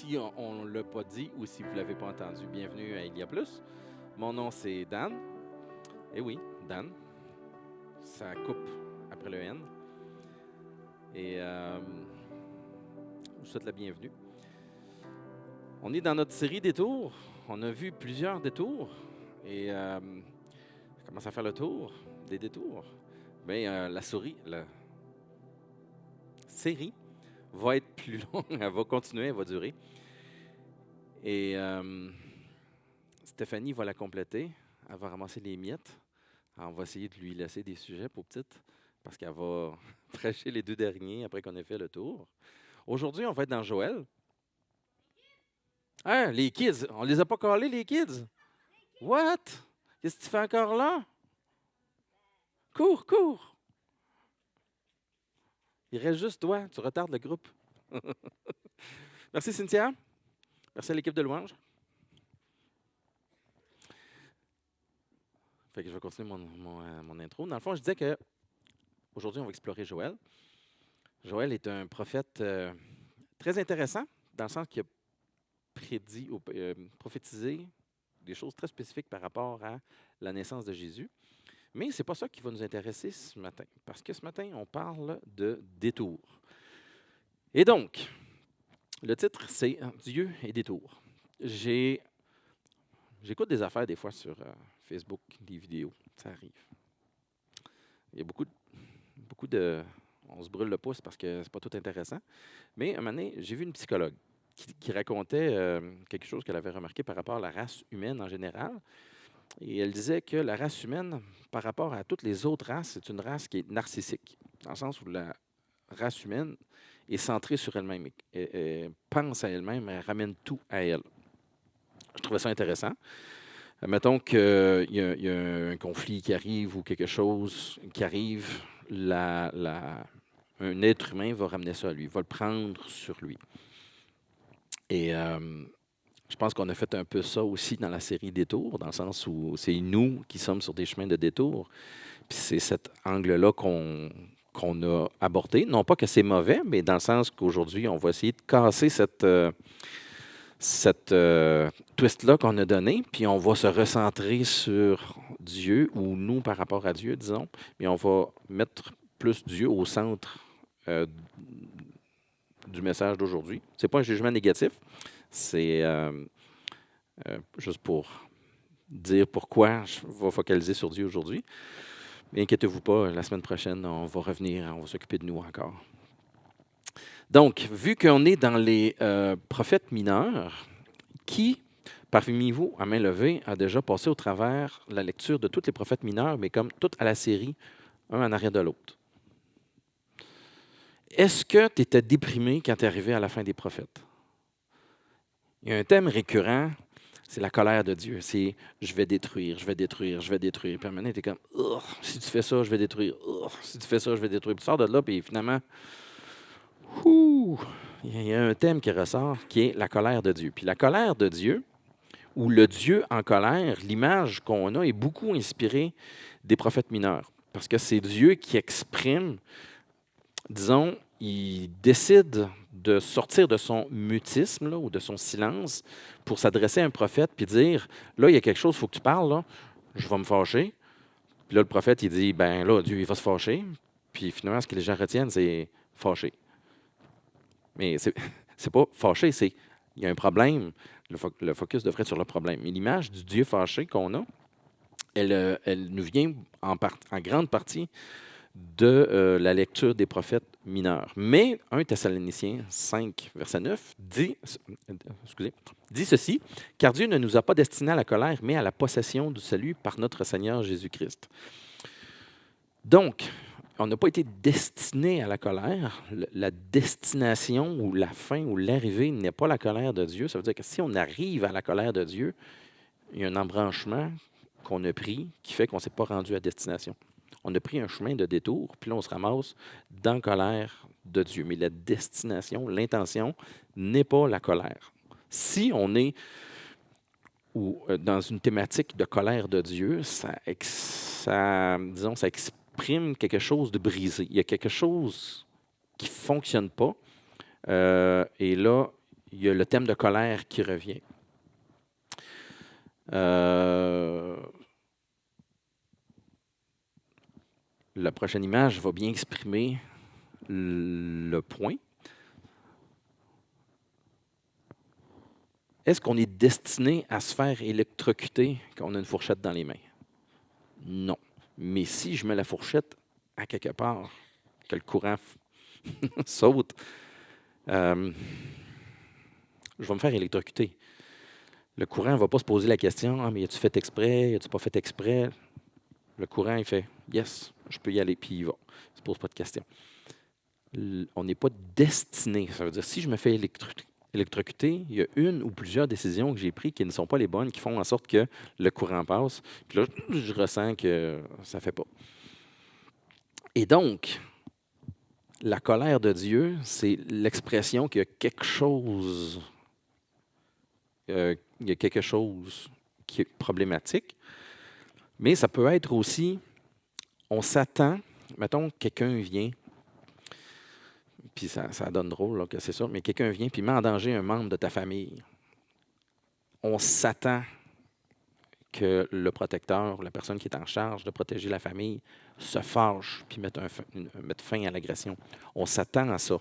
si on ne l'a pas dit ou si vous ne l'avez pas entendu, bienvenue à Il y a plus. Mon nom, c'est Dan. Eh oui, Dan. Ça coupe après le N. Et je vous souhaite la bienvenue. On est dans notre série Détours. On a vu plusieurs détours. Et on commence à faire le tour des détours. Bien, la série va être plus longue. Elle va continuer, elle va durer. Et Stéphanie va la compléter. Elle va ramasser les miettes. Alors, on va essayer de lui laisser des sujets pour petite, parce qu'elle va prêcher les deux derniers après qu'on ait fait le tour. Aujourd'hui, on va être dans Joël. Hein, les kids, on les a pas collés, les kids? What? Qu'est-ce que tu fais encore là? Cours, cours! Il reste juste toi, tu retardes le groupe. Merci Cynthia. Merci à l'équipe de louange. Fait que je vais continuer mon intro. Dans le fond, je disais que aujourd'hui, on va explorer Joël. Joël est un prophète très intéressant, dans le sens qu'il a prédit ou prophétisé des choses très spécifiques par rapport à la naissance de Jésus. Mais ce n'est pas ça qui va nous intéresser ce matin, parce que ce matin, on parle de détour. Et donc, le titre, c'est Dieu et détour. J'écoute des affaires des fois sur Facebook, des vidéos, ça arrive. Il y a beaucoup de... On se brûle le pouce parce que c'est pas tout intéressant. Mais un moment donné, j'ai vu une psychologue qui racontait quelque chose qu'elle avait remarqué par rapport à la race humaine en général. Et elle disait que la race humaine, par rapport à toutes les autres races, c'est une race qui est narcissique, dans le sens où la race humaine est centrée sur elle-même. Elle pense à elle-même, elle ramène tout à elle. Je trouvais ça intéressant. Mettons qu'il y a un conflit qui arrive ou quelque chose qui arrive, un être humain va ramener ça à lui, va le prendre sur lui. Et je pense qu'on a fait un peu ça aussi dans la série Détours, dans le sens où c'est nous qui sommes sur des chemins de détour. Puis c'est cet angle-là qu'on a abordé. Non pas que c'est mauvais, mais dans le sens qu'aujourd'hui, on va essayer de casser cette twist-là qu'on a donné, puis on va se recentrer sur Dieu, ou nous par rapport à Dieu, disons, mais on va mettre plus Dieu au centre du message d'aujourd'hui. Ce n'est pas un jugement négatif, c'est juste pour dire pourquoi je vais focaliser sur Dieu aujourd'hui. Mais inquiétez-vous pas, la semaine prochaine, on va revenir, on va s'occuper de nous encore. Donc, vu qu'on est dans les prophètes mineurs, qui, parmi vous, à main levée, a déjà passé au travers la lecture de tous les prophètes mineurs, mais comme tout à la série, un en arrière de l'autre? Est-ce que tu étais déprimé quand tu es arrivé à la fin des prophètes? Il y a un thème récurrent, c'est la colère de Dieu. C'est « je vais détruire, je vais détruire, je vais détruire ». Puis à un moment donné, tu es comme « si tu fais ça, je vais détruire. Si tu fais ça, je vais détruire ». Puis tu sors de là, puis finalement, il y a un thème qui ressort, qui est la colère de Dieu. Puis la colère de Dieu, ou le Dieu en colère, l'image qu'on a est beaucoup inspirée des prophètes mineurs. Parce que c'est Dieu qui exprime, disons, il décide de sortir de son mutisme là, ou de son silence pour s'adresser à un prophète puis dire, là, il y a quelque chose, il faut que tu parles, là, je vais me fâcher. Puis là, le prophète, il dit, ben là, Dieu, il va se fâcher. Puis finalement, ce que les gens retiennent, c'est fâché. Mais c'est pas fâché, c'est il y a un problème. Le focus devrait être sur le problème. Mais l'image du Dieu fâché qu'on a, elle nous vient en grande partie de la lecture des prophètes mineurs. Mais 1 Thessaloniciens 5, verset 9, dit ceci, « Car Dieu ne nous a pas destinés à la colère, mais à la possession du salut par notre Seigneur Jésus-Christ. » Donc, on n'a pas été destiné à la colère. La destination ou la fin ou l'arrivée n'est pas la colère de Dieu. Ça veut dire que si on arrive à la colère de Dieu, il y a un embranchement qu'on a pris qui fait qu'on ne s'est pas rendu à destination. On a pris un chemin de détour, puis là, on se ramasse dans la colère de Dieu. Mais la destination, l'intention, n'est pas la colère. Si on est dans une thématique de colère de Dieu, ça exprime quelque chose de brisé. Il y a quelque chose qui ne fonctionne pas. Et là, il y a le thème de colère qui revient. La prochaine image va bien exprimer le point. Est-ce qu'on est destiné à se faire électrocuter quand on a une fourchette dans les mains? Non. Mais si je mets la fourchette à quelque part, que le courant saute, je vais me faire électrocuter. Le courant ne va pas se poser la question, ah, mais as-tu fait exprès, as-tu pas fait exprès? Le courant, il fait, yes, je peux y aller, puis il va. Il ne se pose pas de questions. On n'est pas destiné. Ça veut dire, si je me fais électrocuter, il y a une ou plusieurs décisions que j'ai prises qui ne sont pas les bonnes, qui font en sorte que le courant passe. Puis là, je ressens que ça ne fait pas. Et donc, la colère de Dieu, c'est l'expression qu'il y a quelque chose, qui est problématique, mais ça peut être aussi, on s'attend, mettons, quelqu'un vient, puis ça donne drôle là, que c'est ça, mais quelqu'un vient puis met en danger un membre de ta famille. On s'attend que le protecteur, la personne qui est en charge de protéger la famille, se fâche puis mette fin à l'agression. On s'attend à ça.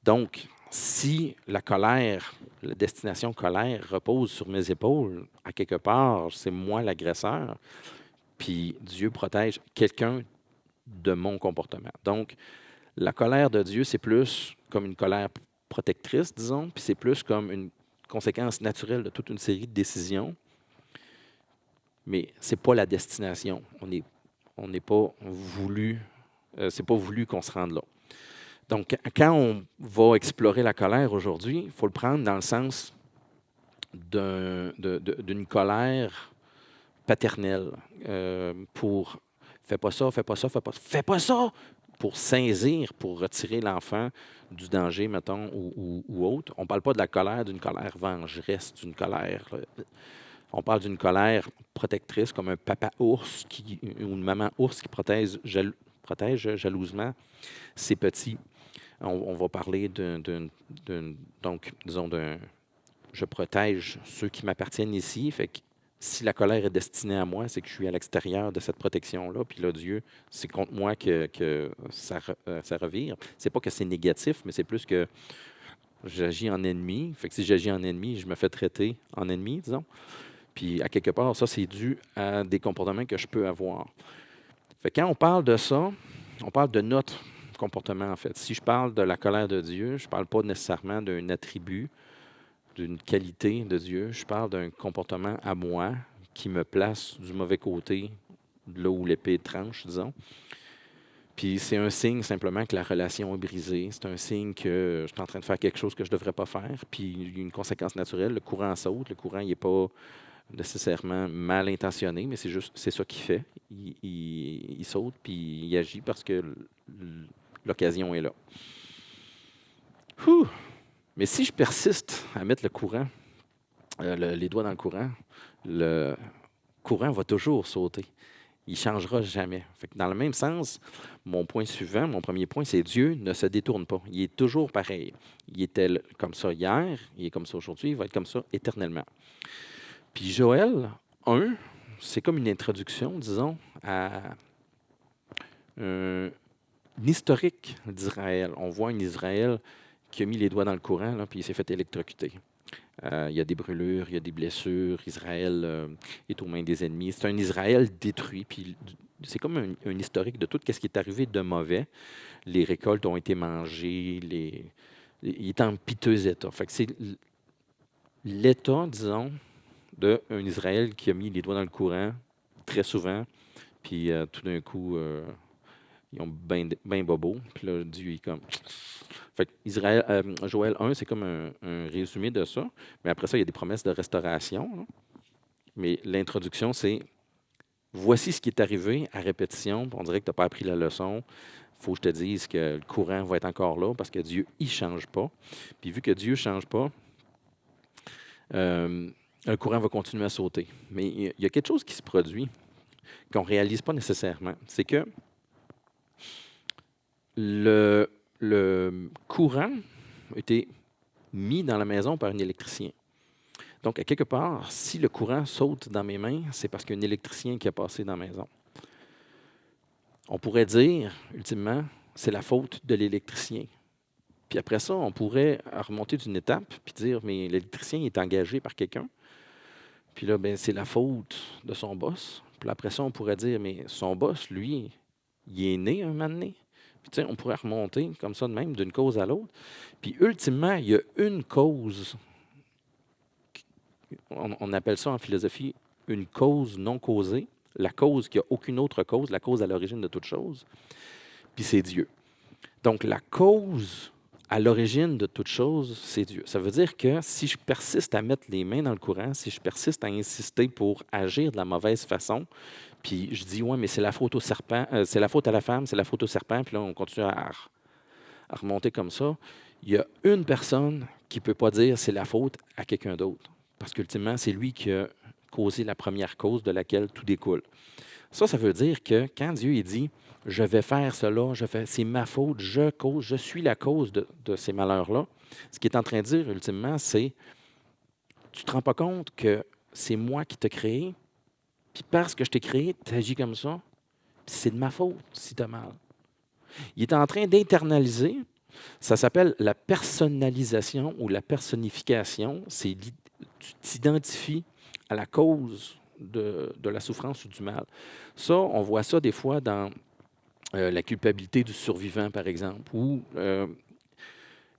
Donc, si la colère, la destination colère repose sur mes épaules, à quelque part, c'est moi l'agresseur, puis Dieu protège quelqu'un de mon comportement. Donc, la colère de Dieu, c'est plus comme une colère protectrice, disons, puis c'est plus comme une conséquence naturelle de toute une série de décisions, mais ce n'est pas la destination. On n'est pas voulu, c'est pas voulu qu'on se rende là. Donc, quand on va explorer la colère aujourd'hui, il faut le prendre dans le sens d'une colère paternelle pour fais pas ça, fais pas ça, fais pas ça, pour saisir, pour retirer l'enfant du danger, mettons, ou autre. On ne parle pas de la colère d'une colère vengeresse, d'une colère. On parle d'une colère protectrice, comme un papa ours ou une maman ours qui protège jalousement ses petits. On va parler donc, disons, je protège ceux qui m'appartiennent ici. Fait que si la colère est destinée à moi, c'est que je suis à l'extérieur de cette protection-là. Puis là, Dieu, c'est contre moi que ça revire. C'est pas que c'est négatif, mais c'est plus que j'agis en ennemi. Fait que si j'agis en ennemi, je me fais traiter en ennemi, disons. Puis à quelque part, ça, c'est dû à des comportements que je peux avoir. Fait que quand on parle de ça, on parle de notre comportement, en fait. Si je parle de la colère de Dieu, je ne parle pas nécessairement d'un attribut, d'une qualité de Dieu. Je parle d'un comportement à moi qui me place du mauvais côté, de là où l'épée tranche, disons. Puis c'est un signe simplement que la relation est brisée. C'est un signe que je suis en train de faire quelque chose que je ne devrais pas faire. Puis il y a une conséquence naturelle. Le courant saute. Le courant, il n'est pas nécessairement mal intentionné, mais c'est ça qu'il fait. Il saute, puis il agit parce que l'occasion est là. Ouh! Mais si je persiste à mettre le courant, les doigts dans le courant va toujours sauter. Il ne changera jamais. Fait que dans le même sens, mon point suivant, mon premier point, c'est Dieu ne se détourne pas. Il est toujours pareil. Il était comme ça hier, il est comme ça aujourd'hui, il va être comme ça éternellement. Puis Joël 1, c'est comme une introduction, disons, à un historique d'Israël. On voit un Israël qui a mis les doigts dans le courant, là, puis il s'est fait électrocuter. Il y a des brûlures, il y a des blessures. Israël est aux mains des ennemis. C'est un Israël détruit. Puis c'est comme un historique de tout ce qui est arrivé de mauvais. Les récoltes ont été mangées. Il est en piteux état. Fait que c'est l'état, disons, d'un Israël qui a mis les doigts dans le courant très souvent. Puis tout d'un coup, ils ont bien bobo. Puis là, Dieu est comme. Fait que Joël 1, c'est comme un résumé de ça. Mais après ça, il y a des promesses de restauration. Là. Mais l'introduction, c'est voici ce qui est arrivé à répétition. On dirait que tu n'as pas appris la leçon. Il faut que je te dise que le courant va être encore là parce que Dieu, il ne change pas. Puis vu que Dieu ne change pas, le courant va continuer à sauter. Mais il y a quelque chose qui se produit qu'on ne réalise pas nécessairement. C'est que le courant était mis dans la maison par un électricien. Donc, à quelque part, si le courant saute dans mes mains, c'est parce qu'il y a un électricien qui a passé dans la maison. On pourrait dire, ultimement, c'est la faute de l'électricien. Puis après ça, on pourrait remonter d'une étape puis dire, mais l'électricien est engagé par quelqu'un. Puis là, ben, c'est la faute de son boss. Puis après ça, on pourrait dire, mais son boss, lui, il est né un moment donné. Puis tu sais, on pourrait remonter comme ça de même, d'une cause à l'autre. Puis ultimement, il y a une cause. On appelle ça en philosophie une cause non causée. La cause qui n'a aucune autre cause, la cause à l'origine de toute chose. Puis c'est Dieu. Donc la cause à l'origine de toute chose, c'est Dieu. Ça veut dire que si je persiste à mettre les mains dans le courant, si je persiste à insister pour agir de la mauvaise façon, puis je dis, ouais, mais c'est la faute au serpent, c'est la faute à la femme, c'est la faute au serpent, puis là, on continue à remonter comme ça, il y a une personne qui ne peut pas dire c'est la faute à quelqu'un d'autre. Parce qu'ultimement, c'est lui qui a causé la première cause de laquelle tout découle. Ça veut dire que quand Dieu il dit je vais faire cela, c'est ma faute, je suis la cause de ces malheurs-là, ce qu'il est en train de dire ultimement, c'est tu ne te rends pas compte que c'est moi qui t'ai créé, puis parce que je t'ai créé, tu agis comme ça, puis c'est de ma faute si tu as mal. Il est en train d'internaliser, ça s'appelle la personnalisation ou la personnification, tu t'identifies à la cause de la souffrance ou du mal. Ça, on voit ça des fois dans la culpabilité du survivant, par exemple, où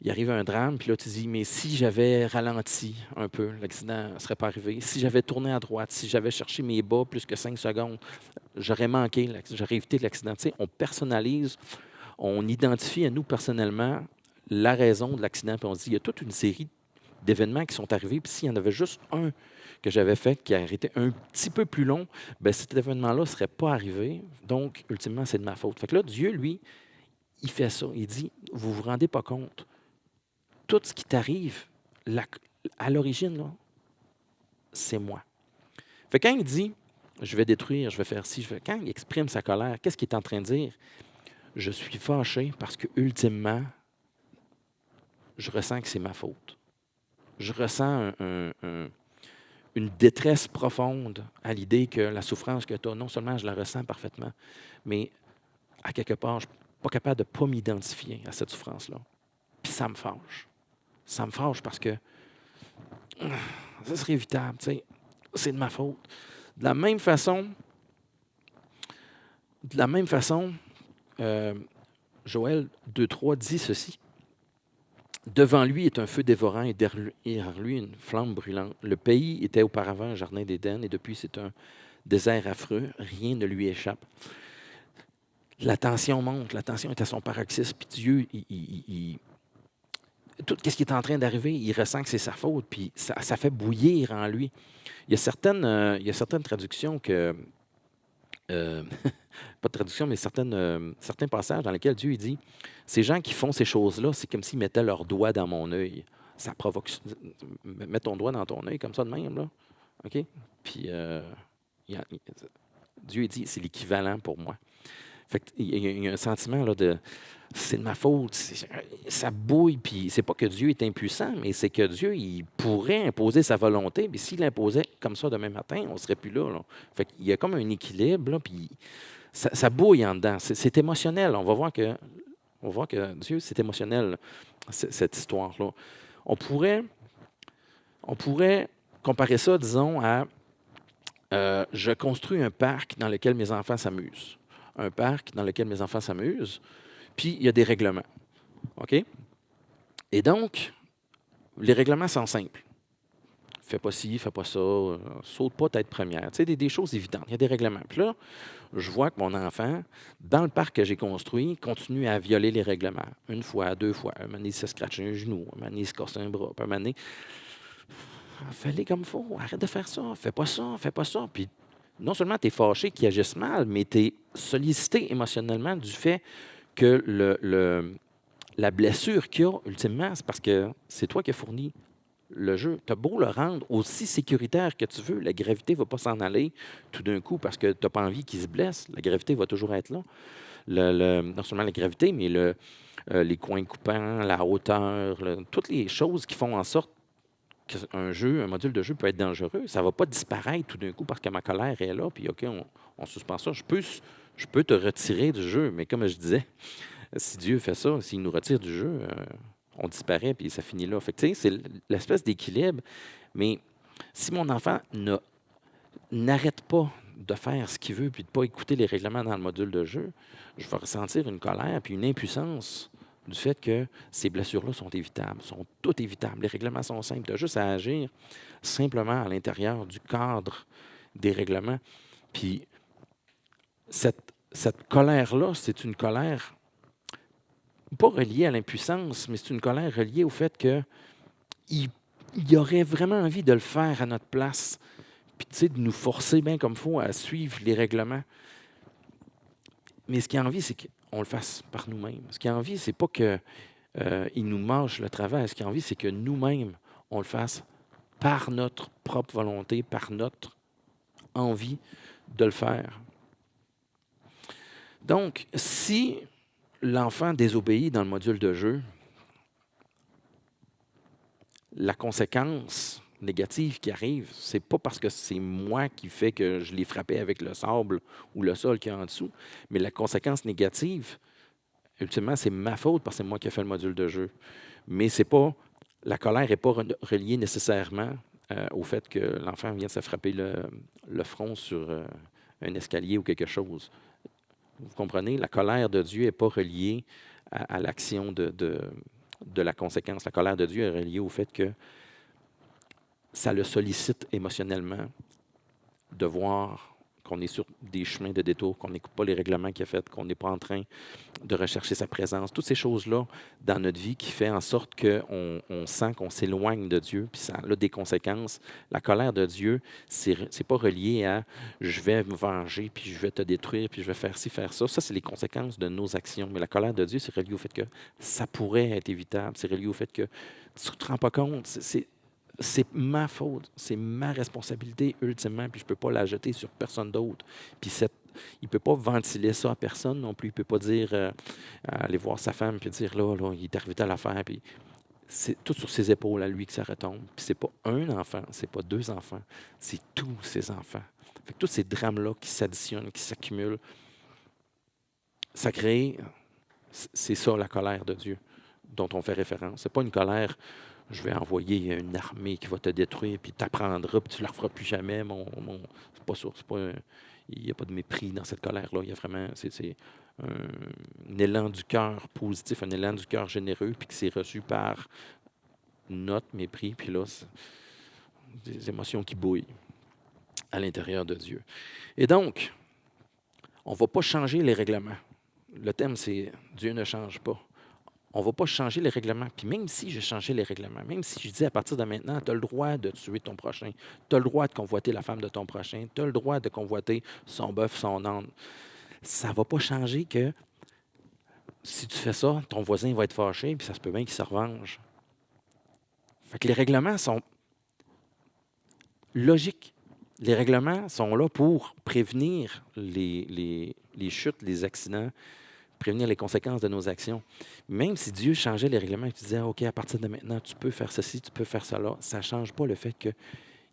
il arrive un drame, puis là, tu dis, mais si j'avais ralenti un peu, l'accident ne serait pas arrivé. Si j'avais tourné à droite, si j'avais cherché mes bas plus que 5 secondes, j'aurais évité l'accident. Tu sais, on personnalise, on identifie à nous personnellement la raison de l'accident, puis on se dit, il y a toute une série d'événements qui sont arrivés, puis s'il y en avait juste un que j'avais fait qui a été un petit peu plus long, bien, cet événement-là ne serait pas arrivé. Donc, ultimement, c'est de ma faute. Fait que là, Dieu, lui, il fait ça. Il dit, vous ne vous rendez pas compte. Tout ce qui t'arrive, à l'origine, là, c'est moi. Fait que quand il dit, je vais détruire, je vais faire ci, quand il exprime sa colère, qu'est-ce qu'il est en train de dire? Je suis fâché parce que, ultimement, je ressens que c'est ma faute. Je ressens une détresse profonde à l'idée que la souffrance que tu as, non seulement je la ressens parfaitement, mais à quelque part, je ne suis pas capable de ne pas m'identifier à cette souffrance-là. Puis ça me fâche. Ça me fâche parce que ça serait évitable, tu sais. C'est de ma faute. De la même façon, Joël 2,3 dit ceci. Devant lui est un feu dévorant et derrière lui une flamme brûlante. Le pays était auparavant un jardin d'Éden et depuis c'est un désert affreux. Rien ne lui échappe. La tension monte, la tension est à son paroxysme. Puis Dieu, tout ce qui est en train d'arriver, il ressent que c'est sa faute, puis ça fait bouillir en lui. Il y a certaines traductions que... pas de traduction, mais certains passages dans lesquels Dieu il dit ces gens qui font ces choses-là, c'est comme s'ils mettaient leur doigt dans mon œil. Ça provoque. Mets ton doigt dans ton œil comme ça de même, là. OK? Puis Dieu il dit c'est l'équivalent pour moi. Fait il y a un sentiment là, de c'est de ma faute, ça bouille, puis c'est pas que Dieu est impuissant, mais c'est que Dieu, il pourrait imposer sa volonté, mais s'il l'imposait comme ça demain matin, on ne serait plus là. Fait qu'il y a comme un équilibre, là, puis ça bouille en dedans. C'est émotionnel. On va voir que Dieu, c'est émotionnel, cette histoire-là. On pourrait comparer ça, disons, à je construis un parc dans lequel mes enfants s'amusent. Un parc dans lequel mes enfants s'amusent, puis il y a des règlements. OK? Et donc, les règlements sont simples. Fais pas ci, fais pas ça, saute pas tête première. Tu sais, des choses évidentes. Il y a des règlements. Puis là, je vois que mon enfant, dans le parc que j'ai construit, continue à violer les règlements. Une fois, deux fois. Un moment donné, il se scratche un genou. Un moment donné, il se casse un bras. Puis un moment donné, fais-les comme il faut. Arrête de faire ça. Fais pas ça. Fais pas ça. Puis non seulement tu es fâché qu'il agisse mal, mais tu es sollicité émotionnellement du fait que la blessure qu'il y a, ultimement, c'est parce que c'est toi qui as fourni le jeu. Tu as beau le rendre aussi sécuritaire que tu veux, la gravité ne va pas s'en aller tout d'un coup parce que tu n'as pas envie qu'il se blesse. La gravité va toujours être là. Non seulement la gravité, mais les coins coupants, la hauteur, toutes les choses qui font en sorte qu'un jeu, un module de jeu peut être dangereux. Ça ne va pas disparaître tout d'un coup parce que ma colère est là, puis OK, on suspend ça. Je peux te retirer du jeu, mais comme je disais, si Dieu fait ça, s'il nous retire du jeu, on disparaît, puis ça finit là. Fait que, tu sais, c'est l'espèce d'équilibre. Mais si mon enfant n'arrête pas de faire ce qu'il veut, puis de ne pas écouter les règlements dans le module de jeu, je vais ressentir une colère, puis une impuissance du fait que ces blessures-là sont évitables, sont toutes évitables. Les règlements sont simples. Tu as juste à agir simplement à l'intérieur du cadre des règlements. Puis cette colère-là, c'est une colère pas reliée à l'impuissance, mais c'est une colère reliée au fait qu'il aurait vraiment envie de le faire à notre place, puis tu sais, de nous forcer bien comme il faut à suivre les règlements. Mais ce qu'il a envie, c'est qu'on le fasse par nous-mêmes. Ce qu'il a envie, c'est pas qu'il nous mange le travail. Ce qu'il a envie, c'est que nous-mêmes, on le fasse par notre propre volonté, par notre envie de le faire. Donc, si l'enfant désobéit dans le module de jeu, la conséquence négative qui arrive, c'est pas parce que c'est moi qui fais que je l'ai frappé avec le sable ou le sol qui est en dessous, mais la conséquence négative, ultimement, c'est ma faute parce que c'est moi qui ai fait le module de jeu. Mais c'est pas, la colère n'est pas reliée nécessairement au fait que l'enfant vient de se frapper le front sur un escalier ou quelque chose. Vous comprenez? La colère de Dieu n'est pas reliée à l'action de la conséquence. La colère de Dieu est reliée au fait que ça le sollicite émotionnellement de voir qu'on est sur des chemins de détour, qu'on n'écoute pas les règlements qu'il a faits, qu'on n'est pas en train de rechercher sa présence. Toutes ces choses-là dans notre vie qui fait en sorte qu'on sent qu'on s'éloigne de Dieu, puis ça a des conséquences. La colère de Dieu, c'est pas relié à « je vais me venger, puis je vais te détruire, puis je vais faire ci, faire ça ». Ça, c'est les conséquences de nos actions. Mais la colère de Dieu, c'est relié au fait que ça pourrait être évitable. C'est relié au fait que tu ne te rends pas compte. C'est ma faute, c'est ma responsabilité ultimement, puis je ne peux pas la jeter sur personne d'autre. Puis il ne peut pas ventiler ça à personne non plus. Il ne peut pas dire, aller voir sa femme puis dire, là, il est arrivé à l'affaire. Puis c'est tout sur ses épaules à lui que ça retombe. Puis c'est pas un enfant, c'est pas deux enfants, c'est tous ses enfants. Fait que tous ces drames-là qui s'additionnent, qui s'accumulent, ça crée, c'est ça la colère de Dieu dont on fait référence. Ce n'est pas une colère, je vais envoyer une armée qui va te détruire, puis t'apprendras, puis tu ne la referas plus jamais. C'est pas ça. Il n'y a pas de mépris dans cette colère-là. Il y a vraiment, c'est un élan du cœur positif, un élan du cœur généreux, puis qui s'est reçu par notre mépris. Puis là, c'est des émotions qui bouillent à l'intérieur de Dieu. Et donc, on ne va pas changer les règlements. Le thème, c'est Dieu ne change pas. On ne va pas changer les règlements. Puis même si je changeais les règlements, même si je dis à partir de maintenant, tu as le droit de tuer ton prochain, tu as le droit de convoiter la femme de ton prochain, tu as le droit de convoiter son bœuf, son âne, ça ne va pas changer que si tu fais ça, ton voisin va être fâché, puis ça se peut bien qu'il se revenge. Fait que les règlements sont logiques. Les règlements sont là pour prévenir les chutes, les accidents, prévenir les conséquences de nos actions. Même si Dieu changeait les règlements et disait, OK, à partir de maintenant, tu peux faire ceci, tu peux faire cela, ça ne change pas le fait qu'il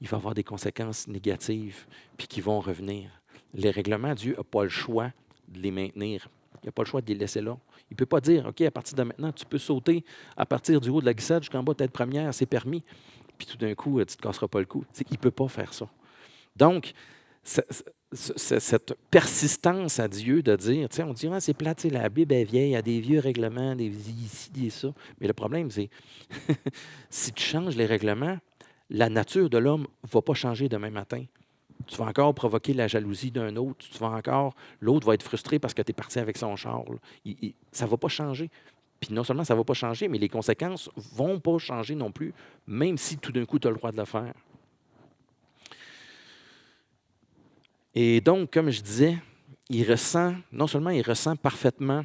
va y avoir des conséquences négatives puis qui vont revenir. Les règlements, Dieu n'a pas le choix de les maintenir. Il n'a pas le choix de les laisser là. Il ne peut pas dire, OK, à partir de maintenant, tu peux sauter à partir du haut de la glissade jusqu'en bas, tête première, c'est permis. Puis tout d'un coup, tu ne te casseras pas le cou. Il ne peut pas faire ça. Donc, cette persistance à Dieu de dire, on dit, ah, c'est plate, la Bible est vieille, il y a des vieux règlements, des ici, des ça. Mais le problème, c'est, si tu changes les règlements, la nature de l'homme ne va pas changer demain matin. Tu vas encore provoquer la jalousie d'un autre. L'autre va être frustré parce que tu es parti avec son char. Ça ne va pas changer. Puis non seulement ça ne va pas changer, mais les conséquences ne vont pas changer non plus, même si tout d'un coup, tu as le droit de le faire. Et donc, comme je disais, non seulement il ressent parfaitement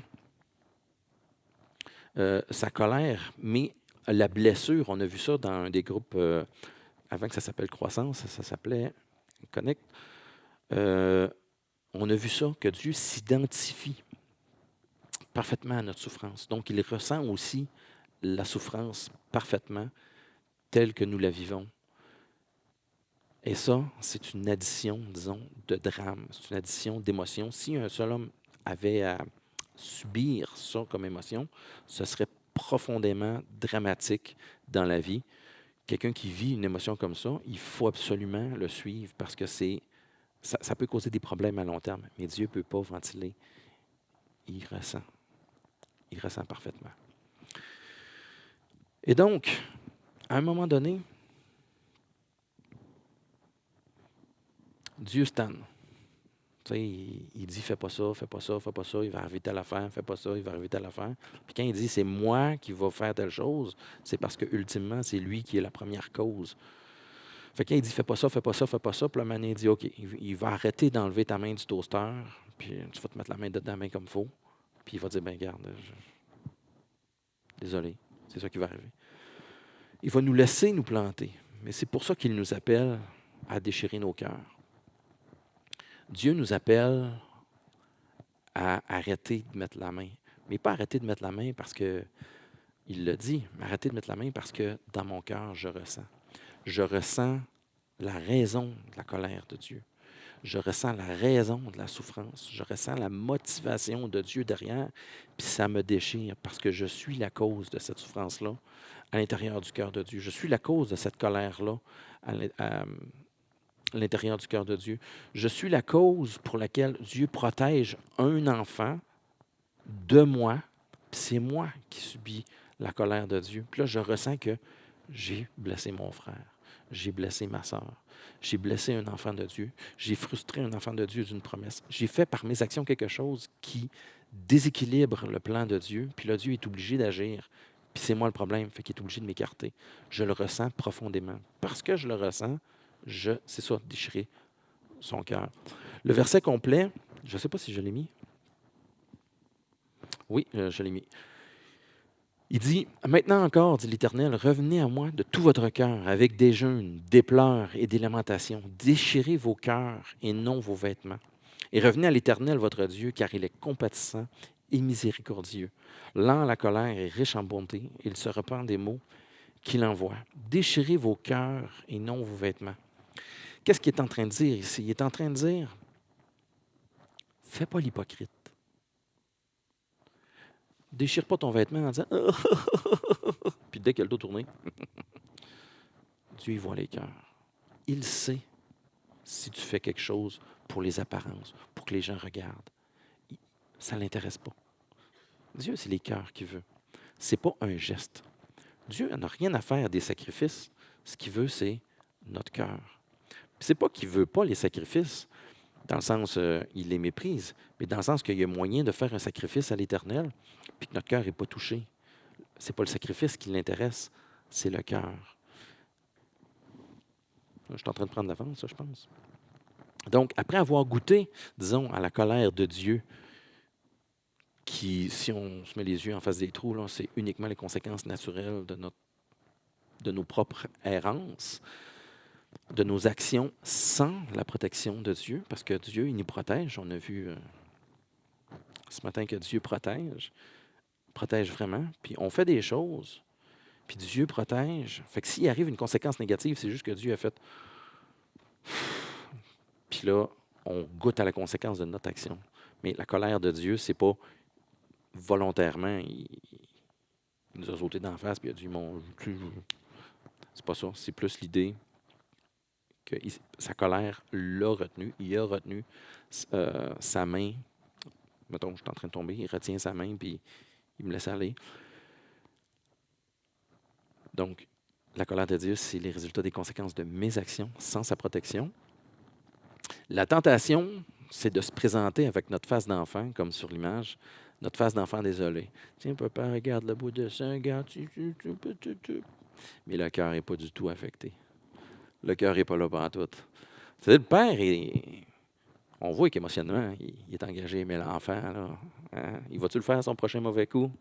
sa colère, mais la blessure, on a vu ça dans un des groupes, avant que ça s'appelle Croissance, ça s'appelait Connect. On a vu ça, que Dieu s'identifie parfaitement notre souffrance. Donc, il ressent aussi la souffrance parfaitement telle que nous la vivons. Et ça, c'est une addition, disons, de drame. C'est une addition d'émotions. Si un seul homme avait à subir ça comme émotion, ce serait profondément dramatique dans la vie. Quelqu'un qui vit une émotion comme ça, il faut absolument le suivre parce que ça peut causer des problèmes à long terme. Mais Dieu ne peut pas ventiler. Il ressent. Il ressent parfaitement. Et donc, à un moment donné, Dieu se tanne. Tu sais, il dit fais pas ça, fais pas ça, fais pas ça, il va arriver telle affaire, fais pas ça, il va arriver telle affaire. Puis quand il dit c'est moi qui va faire telle chose, c'est parce que ultimement, c'est lui qui est la première cause. Fait que quand il dit fais pas ça, fais pas ça, fais pas ça, puis le manin il dit OK, il va arrêter d'enlever ta main du toaster, puis tu vas te mettre la main dedans main comme il faut. Puis il va dire ben garde, désolé, c'est ça qui va arriver. Il va nous laisser nous planter. Mais c'est pour ça qu'il nous appelle à déchirer nos cœurs. Dieu nous appelle à arrêter de mettre la main. Mais pas arrêter de mettre la main parce qu'il le dit, mais arrêter de mettre la main parce que dans mon cœur, je ressens. Je ressens la raison de la colère de Dieu. Je ressens la raison de la souffrance. Je ressens la motivation de Dieu derrière. Puis ça me déchire parce que je suis la cause de cette souffrance-là à l'intérieur du cœur de Dieu. Je suis la cause de cette colère-là à l'intérieur du cœur de Dieu. Je suis la cause pour laquelle Dieu protège un enfant de moi, puis c'est moi qui subis la colère de Dieu. Puis là, je ressens que j'ai blessé mon frère, j'ai blessé ma sœur, j'ai blessé un enfant de Dieu, j'ai frustré un enfant de Dieu d'une promesse. J'ai fait par mes actions quelque chose qui déséquilibre le plan de Dieu, puis là, Dieu est obligé d'agir. Puis c'est moi le problème, fait qu'il est obligé de m'écarter. Je le ressens profondément. Parce que je le ressens, c'est ça, déchirer son cœur. Le verset complet, je ne sais pas si je l'ai mis. Oui, je l'ai mis. Il dit, maintenant encore, dit l'Éternel, revenez à moi de tout votre cœur, avec des jeûnes, des pleurs et des lamentations. Déchirez vos cœurs et non vos vêtements. Et revenez à l'Éternel, votre Dieu, car il est compatissant et miséricordieux. Lent à la colère et riche en bonté. Il se repent des maux qu'il envoie. Déchirez vos cœurs et non vos vêtements. Qu'est-ce qu'il est en train de dire ici? Il est en train de dire, fais pas l'hypocrite. Déchire pas ton vêtement en disant puis dès qu'il y a le dos tourné, Dieu il voit les cœurs. Il sait si tu fais quelque chose pour les apparences, pour que les gens regardent. Ça ne l'intéresse pas. Dieu, c'est les cœurs qu'il veut. Ce n'est pas un geste. Dieu n'a rien à faire des sacrifices. Ce qu'il veut, c'est notre cœur. Ce n'est pas qu'il ne veut pas les sacrifices, dans le sens il les méprise, mais dans le sens qu'il y a moyen de faire un sacrifice à l'Éternel, puis que notre cœur n'est pas touché. Ce n'est pas le sacrifice qui l'intéresse, c'est le cœur. Je suis en train de prendre l'avance, ça, je pense. Donc, après avoir goûté, disons, à la colère de Dieu, qui, si on se met les yeux en face des trous, là, c'est uniquement les conséquences naturelles de nos propres errances, de nos actions sans la protection de Dieu, parce que Dieu, il nous protège. On a vu ce matin que Dieu protège vraiment, puis on fait des choses, puis Dieu protège. Fait que s'il arrive une conséquence négative, c'est juste que Dieu a fait... Puis là, on goûte à la conséquence de notre action. Mais la colère de Dieu, c'est pas volontairement, il nous a sauté d'en face, puis il a dit, c'est pas ça. C'est plus l'idée que sa colère l'a retenu. Il a retenu sa main. Mettons, je suis en train de tomber, il retient sa main, puis il me laisse aller. Donc, la colère de Dieu, c'est les résultats des conséquences de mes actions sans sa protection. La tentation, c'est de se présenter avec notre face d'enfant, comme sur l'image, notre face d'enfant désolé. Tiens, papa, regarde le bout de ça, regarde. Mais le cœur n'est pas du tout affecté. Le cœur n'est pas là pour tout. C'est le père, on voit qu'émotionnellement, il est engagé, mais l'enfant, là, hein, il va-tu le faire son prochain mauvais coup?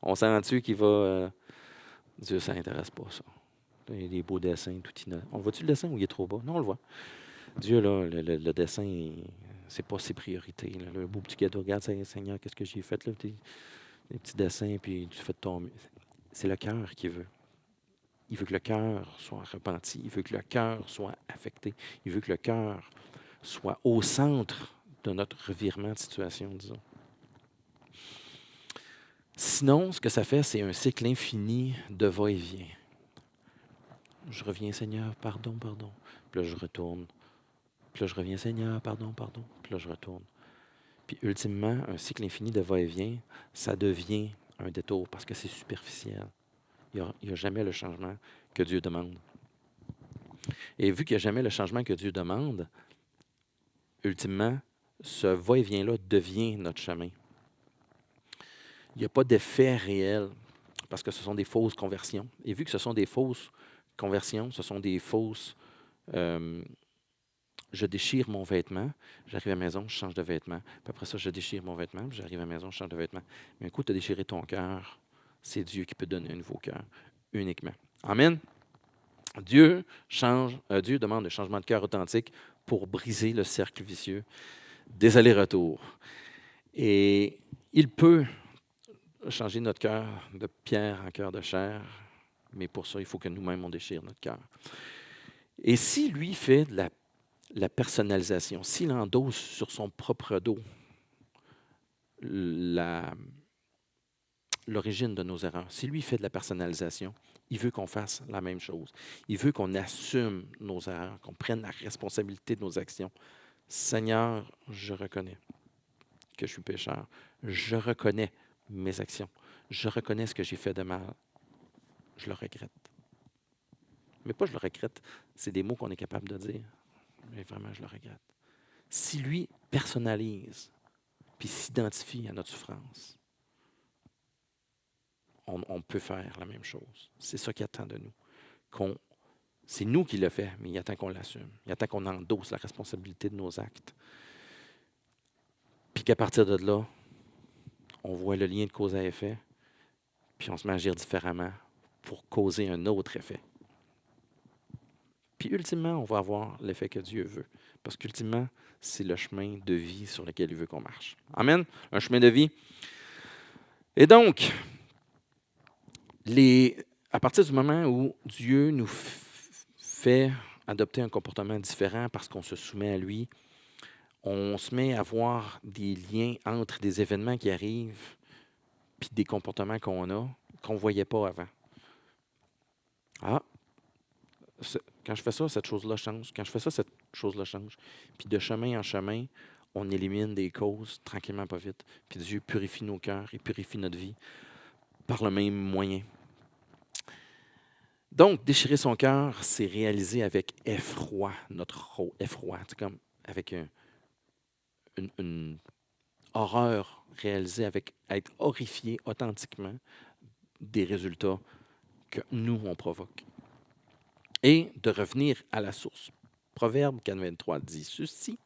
On sent-tu qu'il va... Dieu, ça n'intéresse pas, ça. Il y a des beaux dessins, tout innocent. On voit-tu le dessin ou il est trop bas? Non, on le voit. Dieu, là, le dessin, c'est pas ses priorités. Là. Le beau petit cadeau, regarde, Seigneur, qu'est-ce que j'ai fait, là, des petits dessins, puis tu fais de ton mieux. C'est le cœur qui veut. Il veut que le cœur soit repenti. Il veut que le cœur soit affecté. Il veut que le cœur soit au centre de notre revirement de situation, disons. Sinon, ce que ça fait, c'est un cycle infini de va-et-vient. Je reviens, Seigneur, pardon, pardon. Puis là, je retourne. Puis là, je reviens, Seigneur, pardon, pardon. Puis là, je retourne. Puis ultimement, un cycle infini de va-et-vient, ça devient un détour parce que c'est superficiel. Il n'y a jamais le changement que Dieu demande. Et vu qu'il n'y a jamais le changement que Dieu demande, ultimement, ce va-et-vient-là devient notre chemin. Il n'y a pas d'effet réel parce que ce sont des fausses conversions. Et vu que ce sont des fausses conversions, ce sont des fausses... je déchire mon vêtement, j'arrive à la maison, je change de vêtement. Puis après ça, je déchire mon vêtement, puis j'arrive à la maison, je change de vêtement. Mais un coup, tu as déchiré ton cœur, c'est Dieu qui peut donner un nouveau cœur, uniquement. Amen. Dieu demande un changement de cœur authentique pour briser le cercle vicieux des allers-retours. Et il peut changer notre cœur de pierre en cœur de chair, mais pour ça, il faut que nous-mêmes, on déchire notre cœur. Et si lui fait de la personnalisation, s'il endosse sur son propre dos l'origine de nos erreurs, si lui fait de la personnalisation, il veut qu'on fasse la même chose. Il veut qu'on assume nos erreurs, qu'on prenne la responsabilité de nos actions. Seigneur, je reconnais que je suis pécheur. Je reconnais mes actions. Je reconnais ce que j'ai fait de mal. Je le regrette. Mais pas je le regrette, c'est des mots qu'on est capable de dire. Mais vraiment, je le regrette. Si lui personnalise puis s'identifie à notre souffrance, on peut faire la même chose. C'est ça qu'il attend de nous. C'est nous qui le fait, mais il attend qu'on l'assume. Il attend qu'on endosse la responsabilité de nos actes. Puis qu'à partir de là, on voit le lien de cause à effet, puis on se met à agir différemment pour causer un autre effet. Puis ultimement, on va avoir l'effet que Dieu veut. Parce qu'ultimement, c'est le chemin de vie sur lequel il veut qu'on marche. Amen? Un chemin de vie. Et donc, à partir du moment où Dieu nous fait adopter un comportement différent parce qu'on se soumet à lui, on se met à voir des liens entre des événements qui arrivent puis des comportements qu'on a qu'on ne voyait pas avant. Ah, quand je fais ça, cette chose-là change. Quand je fais ça, cette chose-là change. Puis de chemin en chemin, on élimine des causes tranquillement, pas vite. Puis Dieu purifie nos cœurs et purifie notre vie par le même moyen. Donc, déchirer son cœur, c'est réaliser avec effroi notre effroi. C'est comme avec une horreur réalisée, avec être horrifié authentiquement des résultats que nous, on provoque. Et de revenir à la source. Proverbe 4.23 dit ceci.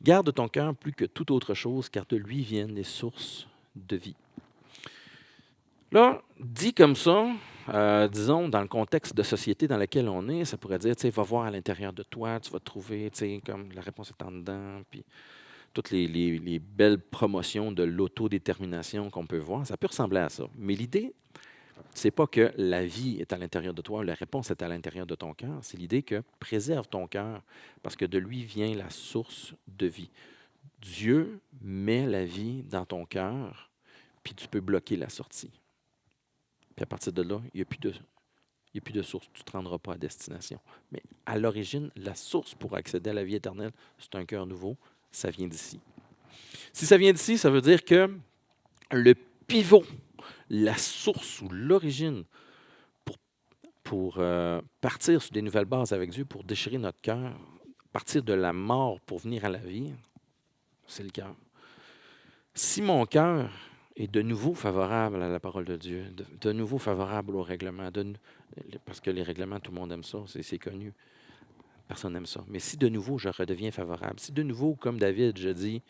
Garde ton cœur plus que toute autre chose, car de lui viennent les sources de vie. Là, dit comme ça, disons, dans le contexte de société dans lequel on est, ça pourrait dire, tu sais, va voir à l'intérieur de toi, tu vas trouver, tu sais, comme la réponse est en dedans, puis toutes les belles promotions de l'autodétermination qu'on peut voir, ça peut ressembler à ça. Mais l'idée, c'est pas que la vie est à l'intérieur de toi, la réponse est à l'intérieur de ton cœur, c'est l'idée que préserve ton cœur, parce que de lui vient la source de vie. Dieu met la vie dans ton cœur, puis tu peux bloquer la sortie. Puis à partir de là, il n'y a plus de source. Tu ne te rendras pas à destination. Mais à l'origine, la source pour accéder à la vie éternelle, c'est un cœur nouveau. Ça vient d'ici. Si ça vient d'ici, ça veut dire que le pivot, la source ou l'origine pour partir sur des nouvelles bases avec Dieu, pour déchirer notre cœur, partir de la mort pour venir à la vie, c'est le cœur. Si mon cœur est de nouveau favorable à la parole de Dieu, de nouveau favorable au règlement, parce que les règlements, tout le monde aime ça, c'est connu. Personne n'aime ça. Mais si de nouveau je redeviens favorable, si de nouveau, comme David, je dis,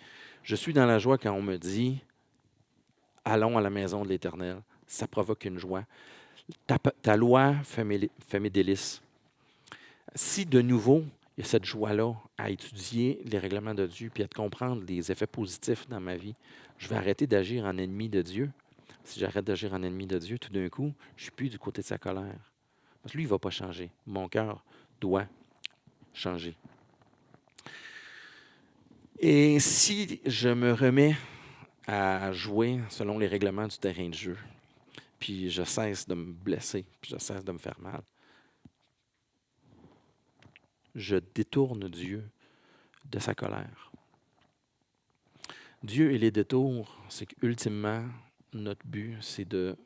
je suis dans la joie quand on me dit, allons à la maison de l'Éternel, ça provoque une joie. Ta loi fait mes délices. Si de nouveau, Il y a cette joie-là à étudier les règlements de Dieu puis à comprendre les effets positifs dans ma vie. Je vais arrêter d'agir en ennemi de Dieu. Si j'arrête d'agir en ennemi de Dieu, tout d'un coup, je ne suis plus du côté de sa colère. Parce que lui, il ne va pas changer. Mon cœur doit changer. Et si je me remets à jouer selon les règlements du terrain de jeu, puis je cesse de me blesser, puis je cesse de me faire mal, je détourne Dieu de sa colère. Dieu et les détours, c'est qu'ultimement, notre but, c'est de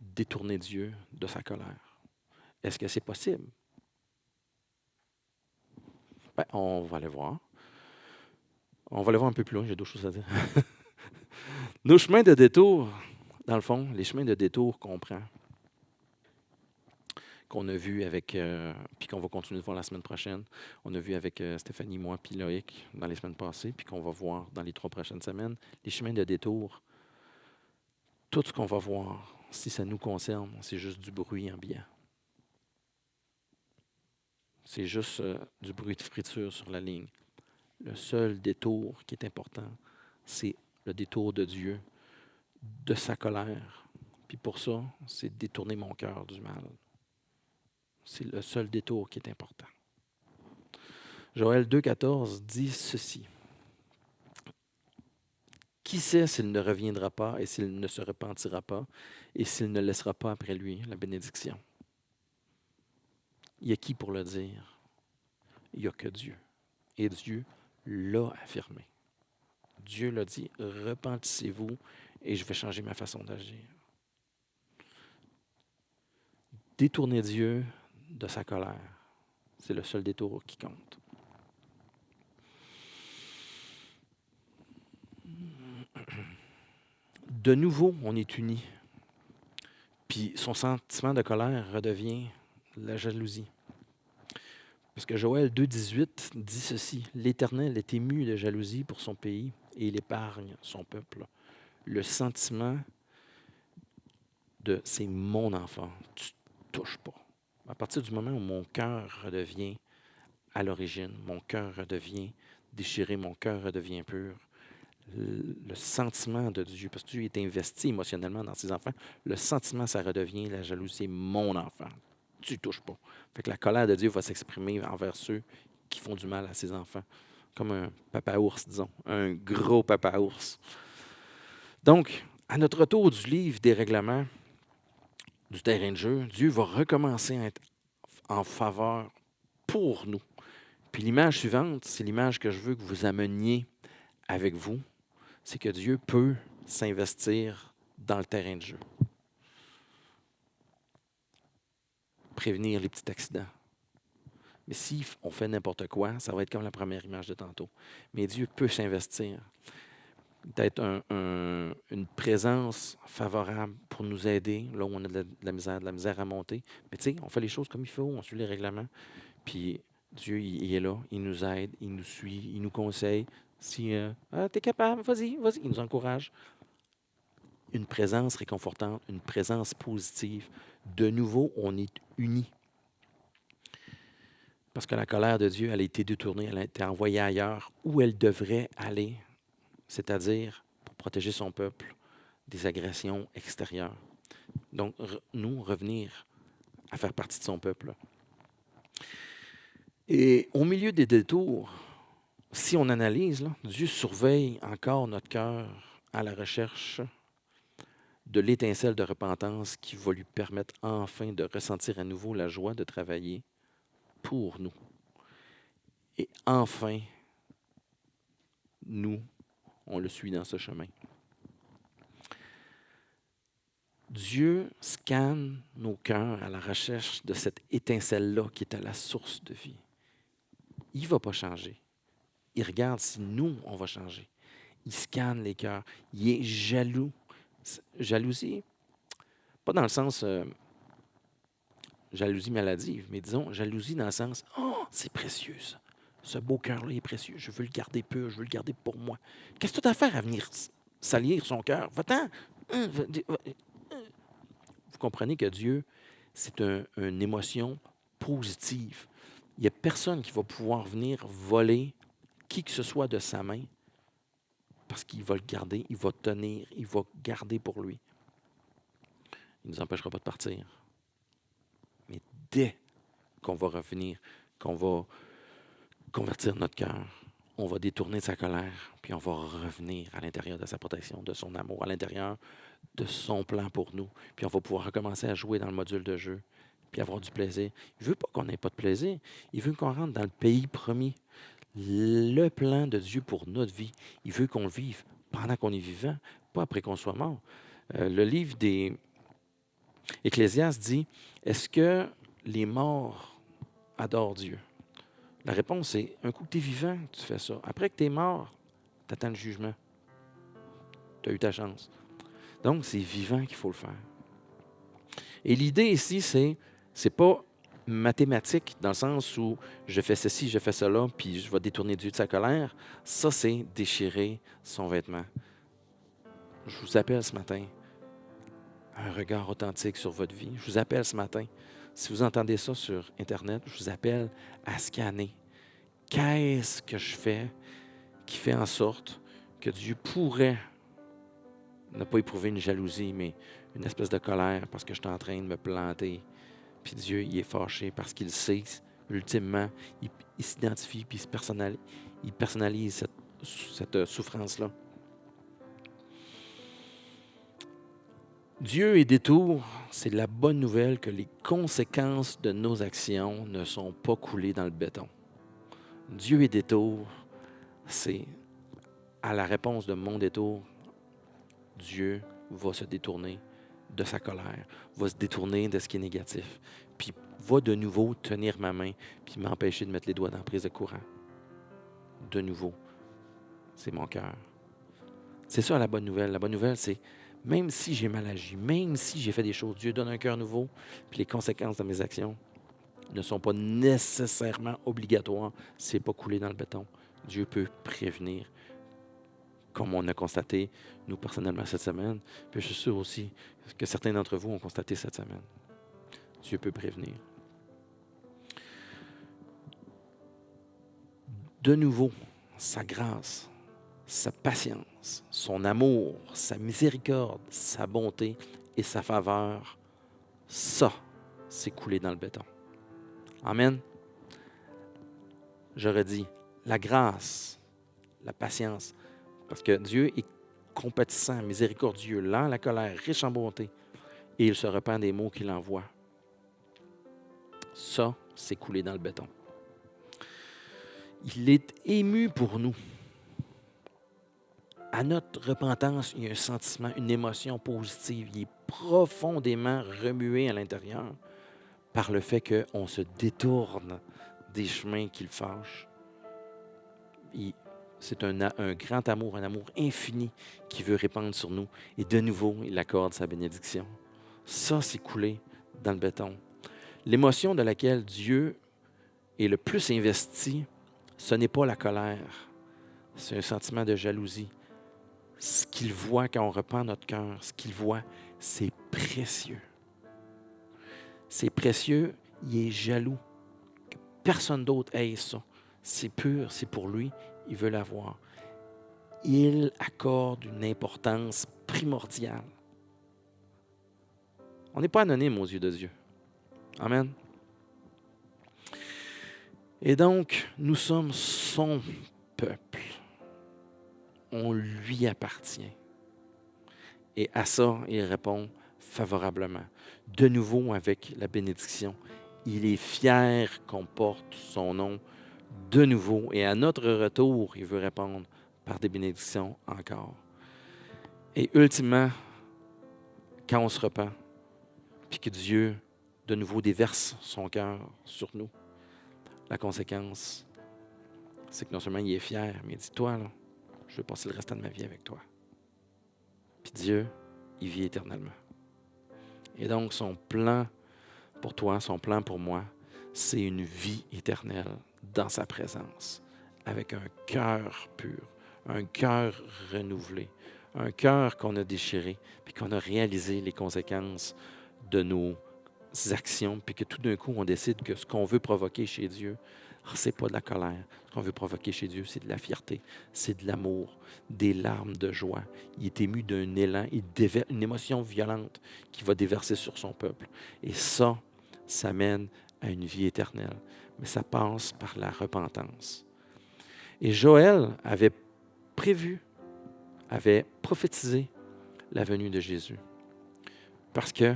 détourner Dieu de sa colère. Est-ce que c'est possible? Ben, on va aller voir. On va aller voir un peu plus loin, j'ai d'autres choses à dire. Nos chemins de détour, dans le fond, les chemins de détour qu'on prend, qu'on a vu avec, puis qu'on va continuer de voir la semaine prochaine. On a vu avec Stéphanie, moi, puis Loïc dans les semaines passées, puis qu'on va voir dans les 3 prochaines semaines. Les chemins de détour, tout ce qu'on va voir, si ça nous concerne, c'est juste du bruit ambiant. C'est juste du bruit de friture sur la ligne. Le seul détour qui est important, c'est le détour de Dieu, de sa colère. Puis pour ça, c'est détourner mon cœur du mal. C'est le seul détour qui est important. Joël 2,14 dit ceci. Qui sait s'il ne reviendra pas et s'il ne se repentira pas et s'il ne laissera pas après lui la bénédiction? Il y a qui pour le dire? Il n'y a que Dieu. Et Dieu l'a affirmé. Dieu l'a dit, repentissez-vous et je vais changer ma façon d'agir. Détourner Dieu de sa colère, c'est le seul détour qui compte. De nouveau, on est unis. Puis son sentiment de colère redevient la jalousie. Parce que Joël 2,18 dit ceci. L'Éternel est ému de jalousie pour son pays et il épargne son peuple. Le sentiment de c'est mon enfant, tu ne touches pas. À partir du moment où mon cœur redevient à l'origine, mon cœur redevient déchiré, mon cœur redevient pur, le sentiment de Dieu, parce que Dieu est investi émotionnellement dans ses enfants, le sentiment, ça redevient la jalousie, c'est mon enfant. Tu ne touches pas. Fait que la colère de Dieu va s'exprimer envers ceux qui font du mal à ses enfants. Comme un papa ours, disons. Un gros papa ours. Donc, à notre retour du livre des règlements du terrain de jeu, Dieu va recommencer à être en faveur pour nous. Puis l'image suivante, c'est l'image que je veux que vous ameniez avec vous, c'est que Dieu peut s'investir dans le terrain de jeu. Prévenir les petits accidents. Mais si on fait n'importe quoi, ça va être comme la première image de tantôt. Mais Dieu peut s'investir. D'être une présence favorable pour nous aider, là où on a de la misère à monter. Mais tu sais, on fait les choses comme il faut, on suit les règlements. Puis Dieu, il est là, il nous aide, il nous suit, il nous conseille. Si tu es capable, vas-y, il nous encourage. Une présence réconfortante, une présence positive. De nouveau, on est unis. Parce que la colère de Dieu, elle a été détournée, elle a été envoyée ailleurs où elle devrait aller, c'est-à-dire pour protéger son peuple des agressions extérieures. Donc, nous, revenir à faire partie de son peuple. Et au milieu des détours, si on analyse, là, Dieu surveille encore notre cœur à la recherche de l'étincelle de repentance qui va lui permettre enfin de ressentir à nouveau la joie de travailler pour nous. Et enfin, nous, on le suit dans ce chemin. Dieu scanne nos cœurs à la recherche de cette étincelle-là qui est à la source de vie. Il ne va pas changer. Il regarde si nous, on va changer. Il scanne les cœurs. Il est jaloux. Jalousie, pas dans le sens jalousie maladive, mais disons jalousie dans le sens « Oh, c'est précieux ça. Ce beau cœur-là est précieux. Je veux le garder pur. Je veux le garder pour moi. Qu'est-ce que tu as à faire à venir salir son cœur? Va-t'en. Vous comprenez que Dieu, c'est une émotion positive. Il n'y a personne qui va pouvoir venir voler qui que ce soit de sa main parce qu'il va le garder, il va tenir, il va garder pour lui. Il ne nous empêchera pas de partir. Mais dès qu'on va revenir, qu'on va convertir notre cœur, on va détourner de sa colère, puis on va revenir à l'intérieur de sa protection, de son amour, à l'intérieur de son plan pour nous. Puis on va pouvoir recommencer à jouer dans le module de jeu, puis avoir du plaisir. Il ne veut pas qu'on n'ait pas de plaisir. Il veut qu'on rentre dans le pays promis. Le plan de Dieu pour notre vie. Il veut qu'on le vive pendant qu'on est vivant, pas après qu'on soit mort. Le livre des Ecclésiastes dit, est-ce que les morts adorent Dieu? La réponse est, un coup que tu es vivant, tu fais ça. Après que tu es mort, tu attends le jugement. Tu as eu ta chance. Donc, c'est vivant qu'il faut le faire. Et l'idée ici, c'est pas mathématique dans le sens où je fais ceci, je fais cela, puis je vais détourner Dieu de sa colère. Ça, c'est déchirer son vêtement. Je vous appelle ce matin à un regard authentique sur votre vie. Je vous appelle ce matin, si vous entendez ça sur Internet, je vous appelle à scanner. Qu'est-ce que je fais qui fait en sorte que Dieu pourrait ne pas éprouver une jalousie, mais une espèce de colère parce que je suis en train de me planter. Puis Dieu, il est fâché parce qu'il sait, ultimement, il s'identifie puis il personnalise cette souffrance-là. Dieu et détour, c'est la bonne nouvelle que les conséquences de nos actions ne sont pas coulées dans le béton. Dieu et détour, c'est à la réponse de mon détour, Dieu va se détourner de sa colère, va se détourner de ce qui est négatif, puis va de nouveau tenir ma main, puis m'empêcher de mettre les doigts dans la prise de courant. De nouveau, c'est mon cœur. C'est ça la bonne nouvelle. La bonne nouvelle, c'est même si j'ai mal agi, même si j'ai fait des choses, Dieu donne un cœur nouveau, puis les conséquences de mes actions ne sont pas nécessairement obligatoires. C'est pas coulé dans le béton. Dieu peut prévenir, comme on a constaté, nous, personnellement, cette semaine. Puis je suis sûr aussi que certains d'entre vous ont constaté cette semaine. Dieu peut prévenir. De nouveau, sa grâce, sa patience, son amour, sa miséricorde, sa bonté et sa faveur, ça, c'est coulé dans le béton. Amen. J'aurais dit la grâce, la patience, parce que Dieu est compatissant, miséricordieux, lent à la colère, riche en bonté, et il se repent des maux qu'il envoie. Ça, c'est coulé dans le béton. Il est ému pour nous. À notre repentance, il y a un sentiment, une émotion positive. Il est profondément remué à l'intérieur par le fait qu'on se détourne des chemins qui le fâchent. C'est un grand amour, un amour infini qui veut répandre sur nous. Et de nouveau, il accorde sa bénédiction. Ça, c'est coulé dans le béton. L'émotion de laquelle Dieu est le plus investi, ce n'est pas la colère. C'est un sentiment de jalousie. Ce qu'il voit quand on repent notre cœur, ce qu'il voit, c'est précieux. C'est précieux, il est jaloux. Que personne d'autre ait ça. C'est pur, c'est pour lui, il veut l'avoir. Il accorde une importance primordiale. On n'est pas anonyme aux yeux de Dieu. Amen. Et donc, nous sommes son peuple. On lui appartient. Et à ça, il répond favorablement. De nouveau, avec la bénédiction, il est fier qu'on porte son nom de nouveau. Et à notre retour, il veut répondre par des bénédictions encore. Et ultimement, quand on se repent, puis que Dieu, de nouveau, déverse son cœur sur nous, la conséquence, c'est que non seulement il est fier, mais il dit, toi, là, je veux passer le restant de ma vie avec toi. Puis Dieu, il vit éternellement. Et donc, son plan pour toi, son plan pour moi, c'est une vie éternelle dans sa présence, avec un cœur pur, un cœur renouvelé, un cœur qu'on a déchiré, puis qu'on a réalisé les conséquences de nos actions, puis que tout d'un coup, on décide que ce qu'on veut provoquer chez Dieu, c'est pas de la colère. Ce qu'on veut provoquer chez Dieu, c'est de la fierté, c'est de l'amour, des larmes de joie. Il est ému d'un élan, une émotion violente qui va déverser sur son peuple. Et ça mène à une vie éternelle. Mais ça passe par la repentance. Et Joël avait prévu, avait prophétisé la venue de Jésus. Parce que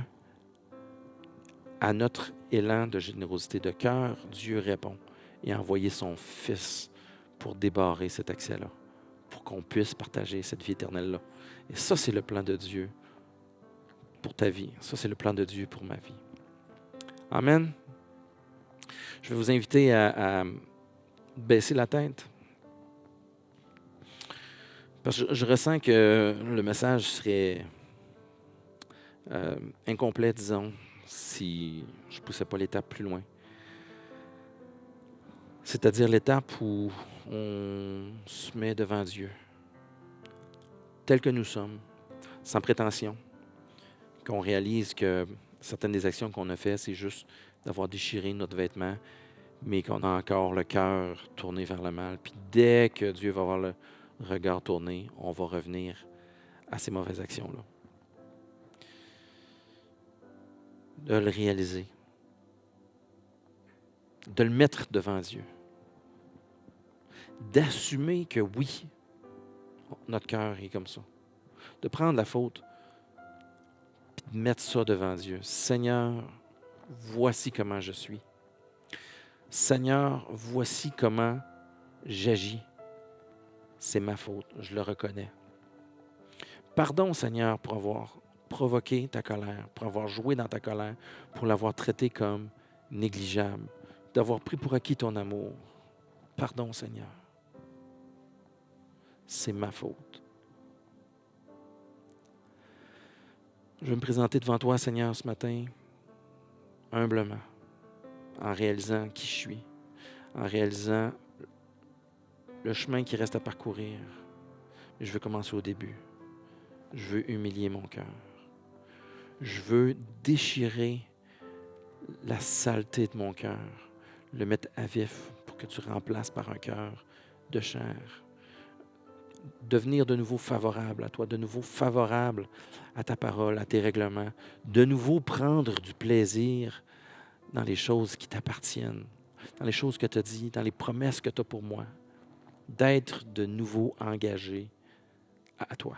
à notre élan de générosité de cœur, Dieu répond et a envoyé son Fils pour débarrer cet accès-là, pour qu'on puisse partager cette vie éternelle-là. Et ça, c'est le plan de Dieu pour ta vie. Ça, c'est le plan de Dieu pour ma vie. Amen. Je vais vous inviter à baisser la tête. Parce que je ressens que le message serait incomplet, disons, si je ne poussais pas l'étape plus loin. C'est-à-dire l'étape où on se met devant Dieu, tel que nous sommes, sans prétention, qu'on réalise que certaines des actions qu'on a faites, c'est juste d'avoir déchiré notre vêtement, mais qu'on a encore le cœur tourné vers le mal. Puis dès que Dieu va avoir le regard tourné, on va revenir à ces mauvaises actions-là. De le réaliser. De le mettre devant Dieu. D'assumer que oui, notre cœur est comme ça. De prendre la faute, puis de mettre ça devant Dieu. Seigneur, voici comment je suis. Seigneur, voici comment j'agis. C'est ma faute, je le reconnais. Pardon, Seigneur, pour avoir provoqué ta colère, pour avoir joué dans ta colère, pour l'avoir traité comme négligeable, d'avoir pris pour acquis ton amour. Pardon, Seigneur. C'est ma faute. Je vais me présenter devant toi, Seigneur, ce matin, humblement, en réalisant qui je suis, en réalisant le chemin qui reste à parcourir. Mais je veux commencer au début. Je veux humilier mon cœur. Je veux déchirer la saleté de mon cœur, le mettre à vif pour que tu remplaces par un cœur de chair. Devenir de nouveau favorable à toi, de nouveau favorable à ta parole, à tes règlements, de nouveau prendre du plaisir dans les choses qui t'appartiennent, dans les choses que tu as dit, dans les promesses que tu as pour moi, d'être de nouveau engagé à toi.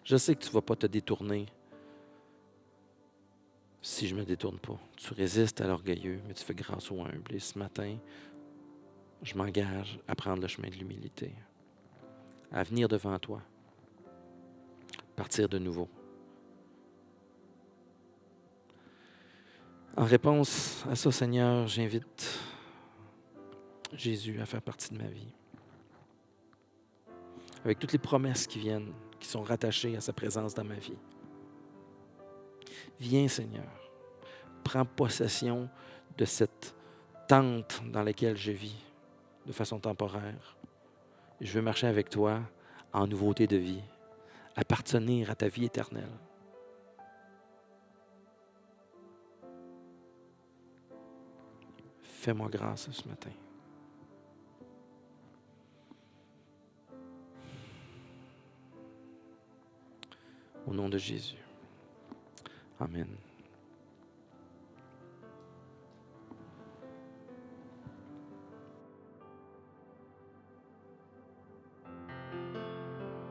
Je sais que tu ne vas pas te détourner si je ne me détourne pas. Tu résistes à l'orgueilleux, mais tu fais grâce au humble. Et ce matin, je m'engage à prendre le chemin de l'humilité, à venir devant toi, partir de nouveau. En réponse à ça, Seigneur, j'invite Jésus à faire partie de ma vie. Avec toutes les promesses qui viennent, qui sont rattachées à sa présence dans ma vie. Viens, Seigneur, prends possession de cette tente dans laquelle je vis de façon temporaire. Je veux marcher avec toi en nouveauté de vie, appartenir à ta vie éternelle. Fais-moi grâce ce matin. Au nom de Jésus. Amen.